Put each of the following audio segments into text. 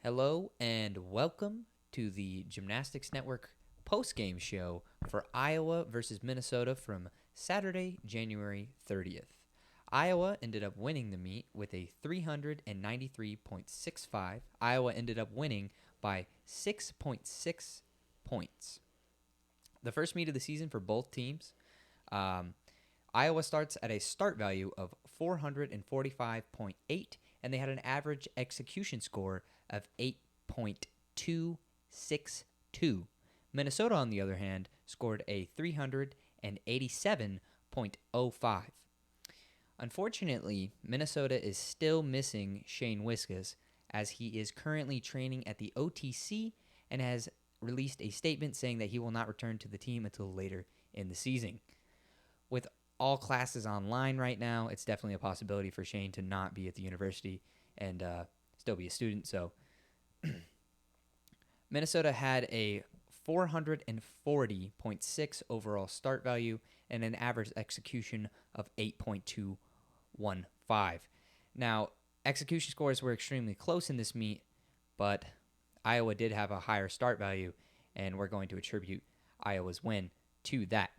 Hello and welcome to the Gymnastics Network postgame show for Iowa versus Minnesota from Saturday, January 30th. Iowa ended up winning the meet with a 393.65. Iowa ended up winning by 6.6 points. The first meet of the season for both teams. Um, Iowa starts at a start value of 445.8, and they had an average execution score of 8.262. Minnesota, on the other hand, scored a 387.05. Unfortunately, Minnesota is still missing Shane Wiskus, as he is currently training at the OTC and has released a statement saying that he will not return to the team until later in the season. With all classes online right now, it's definitely a possibility for Shane to not be at the university and still be a student. So Minnesota had a 440.6 overall start value and an average execution of 8.215. Now, execution scores were extremely close in this meet, but Iowa did have a higher start value, and we're going to attribute Iowa's win to that.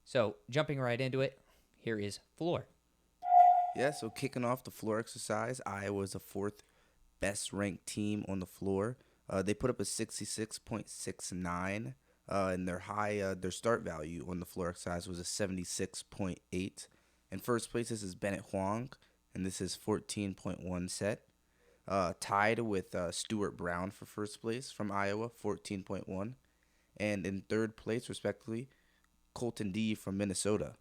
So, jumping right into it, here is floor. Yeah, so kicking off the floor exercise, Iowa is the fourth best ranked team on the floor. They put up a 66.69, and their start value on the floor exercise was a 76.8. In first place, this is Bennett Huang, and this is 14.1 set. Tied with Stuart Brown for first place from Iowa, 14.1. And in third place, respectively, Colton D from Minnesota.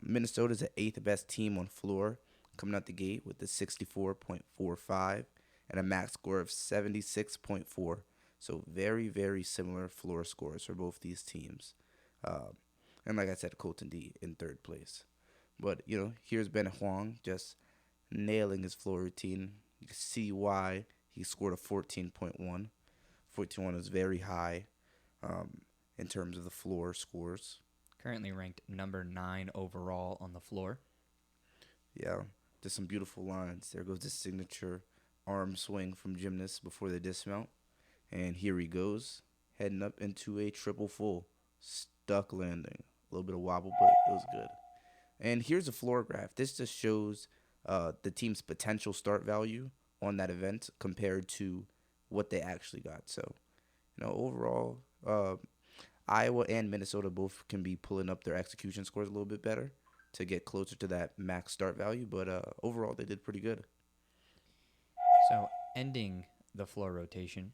Minnesota's the eighth best team on floor, coming out the gate with a 64.45 and a max score of 76.4. So very, very similar floor scores for both these teams. Uh, and like I said, Colton D in third place. But, here's Ben Huang just nailing his floor routine. You can see why he scored a 14.1. 14.1 is very high um, in terms of the floor scores. Currently ranked number 9 overall on the floor. Yeah, just some beautiful lines. There goes the signature arm swing from gymnasts before they dismount. And here he goes, heading up into a triple full. Stuck landing. A little bit of wobble, but it was good. And here's a floor graph. This just shows the team's potential start value on that event compared to what they actually got. So, overall, Iowa and Minnesota both can be pulling up their execution scores a little bit better to get closer to that max start value. But overall, they did pretty good. So, ending the floor rotation,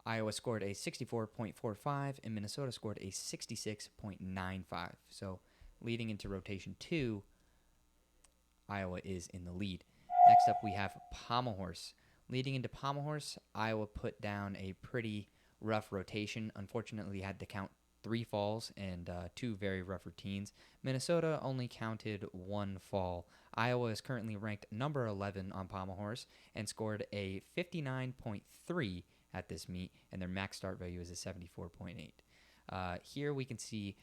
Iowa scored a 64.45 and Minnesota scored a 66.95. So, leading into rotation 2, Iowa is in the lead. Next up, we have Pommel Horse. Leading into Pommel Horse, Iowa put down a pretty rough rotation. Unfortunately, had to count 3 falls and 2 very rough routines. Minnesota only counted 1 fall. Iowa is currently ranked number 11 on Pommel Horse and scored a 59.3 at this meet, and their max start value is a 74.8. Here we can see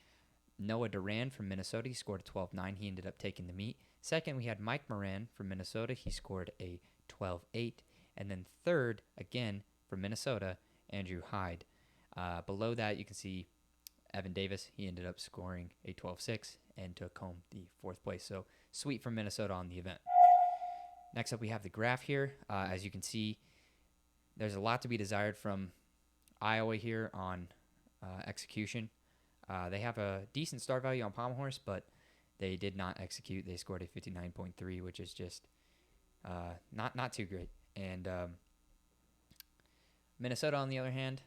Noah Duran from Minnesota. He scored a 12.9. He ended up taking the meet. Second, we had Mike Moran from Minnesota. He scored a 12.8. And then third, again, from Minnesota, Andrew Hyde. Below that, you can see Evan Davis. He ended up scoring a 12.6 and took home the 4th place. So sweet from Minnesota on the event. Next up, we have the graph here. As you can see, there's a lot to be desired from Iowa here on execution. They have a decent start value on Pommel Horse, but they did not execute. They scored a 59.3, which is just not too great. And Minnesota, on the other hand,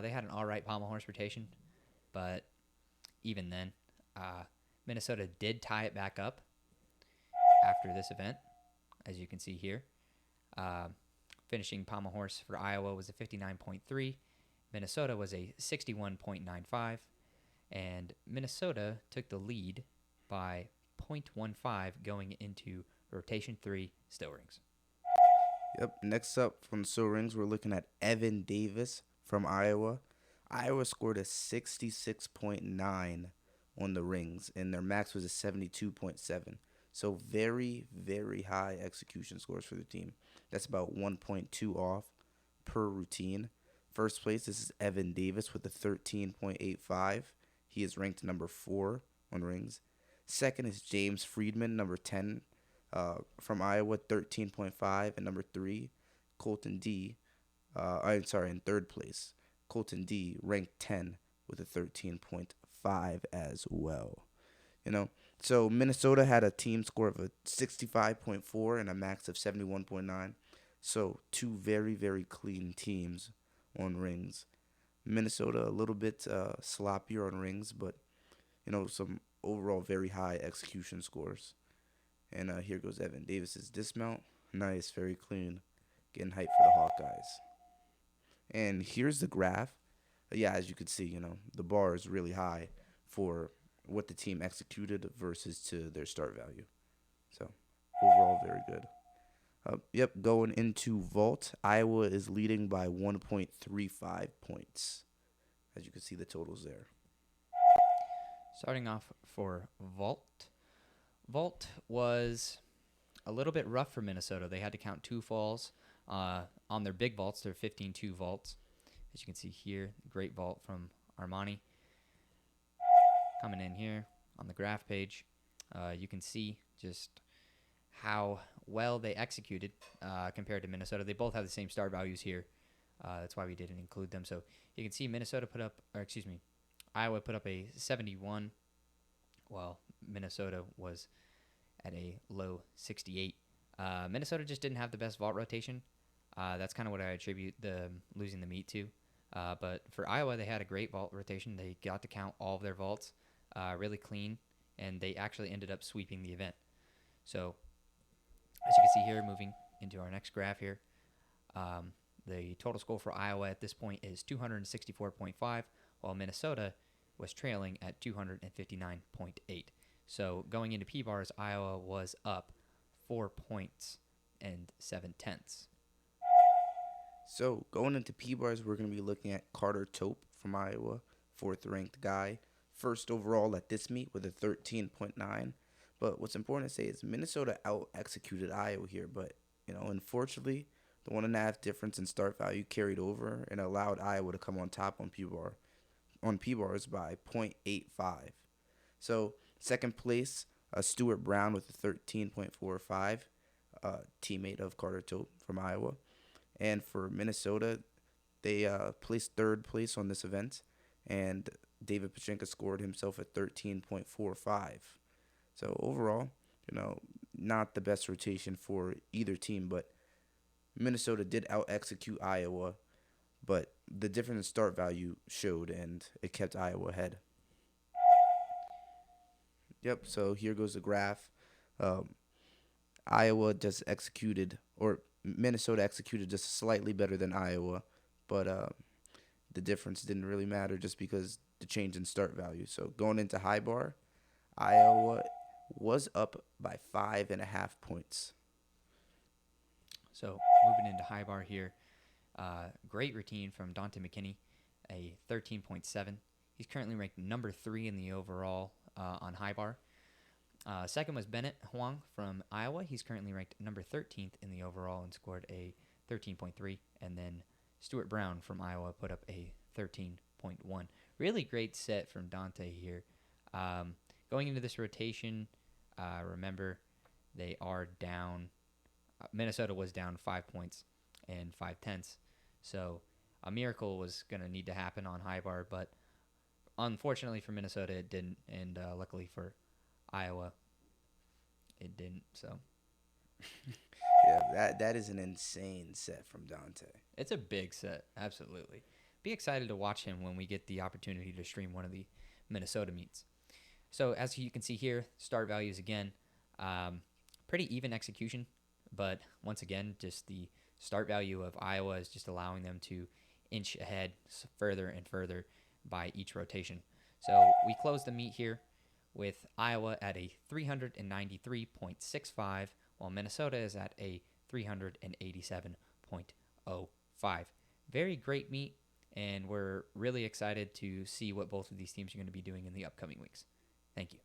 they had an all right Pommel Horse rotation, but even then, Minnesota did tie it back up after this event, as you can see here. Finishing Pommel Horse for Iowa was a 59.3. Minnesota was a 61.95. And Minnesota took the lead by 0.15 going into rotation 3 still rings. Yep. Next up from the Still Rings, we're looking at Evan Davis from Iowa. Iowa scored a 66.9 on the rings, and their max was a 72.7. So very, very high execution scores for the team. That's about 1.2 off per routine. First place, this is Evan Davis with a 13.85. He is ranked number 4 on rings. Second is James Friedman, number 10 from Iowa, 13.5. And number 3, Colton D. I'm sorry, in third place. Colton D, ranked 10 with a 13.5 as well. You know, so Minnesota had a team score of a 65.4 and a max of 71.9. So two very, very clean teams on rings. Minnesota a little bit sloppier on rings, but some overall very high execution scores. And here goes Evan Davis's dismount. Nice, very clean. Getting hype for the Hawkeyes. And here's the graph. Yeah, as you can see, the bar is really high for what the team executed versus to their start value. So overall, very good. Yep, going into vault, Iowa is leading by 1.35 points. As you can see, the totals there. Starting off for vault. Vault was a little bit rough for Minnesota. They had to count 2 falls on their big vaults, their 15-2 vaults. As you can see here, great vault from Armani. Coming in here on the graph page, you can see just how well they executed compared to Minnesota. They both have the same start values here. That's why we didn't include them. So you can see Iowa put up a 71, while Minnesota was at a low 68. Minnesota just didn't have the best vault rotation. That's kind of what I attribute the losing the meet to. But for Iowa, they had a great vault rotation. They got to count all of their vaults really clean, and they actually ended up sweeping the event. So as you can see here, moving into our next graph here, the total score for Iowa at this point is 264.5, while Minnesota was trailing at 259.8. So going into P-bars, Iowa was up 4 points and 7/10. So going into P-bars, we're going to be looking at Carter Tope from Iowa, 4th-ranked guy. First overall at this meet with a 13.9. But what's important to say is Minnesota out-executed Iowa here. But, unfortunately, the 1.5 difference in start value carried over and allowed Iowa to come on top on P-bars by 0.85. So second place, Stuart Brown with a 13.45, teammate of Carter Tope from Iowa. And for Minnesota, they placed third place on this event, and David Pachenka scored himself at 13.45. So overall, not the best rotation for either team, but Minnesota did out-execute Iowa, but the difference in start value showed, and it kept Iowa ahead. Yep, so here goes the graph. Iowa just executed, or Minnesota executed just slightly better than Iowa, but the difference didn't really matter just because the change in start value. So going into high bar, Iowa was up by 5.5 points. So moving into high bar here, great routine from Dante McKinney, a 13.7. He's currently ranked number 3 in the overall on high bar. Second was Bennett Huang from Iowa. He's currently ranked number 13th in the overall and scored a 13.3. And then Stuart Brown from Iowa put up a 13.1. Really great set from Dante here. Going into this rotation, remember they are down. Minnesota was down 5 points and 5/10. So a miracle was going to need to happen on high bar, but unfortunately for Minnesota, it didn't. And luckily for Iowa, it didn't. So Yeah, that is an insane set from Dante. it's a big set, absolutely. Be excited to watch him when we get the opportunity to stream one of the Minnesota meets. So as you can see here, start values again, pretty even execution, but once again, just the start value of Iowa is just allowing them to inch ahead further and further by each rotation. So we close the meet here with Iowa at a 393.65, while Minnesota is at a 387.05. Very great meet, and we're really excited to see what both of these teams are going to be doing in the upcoming weeks. Thank you.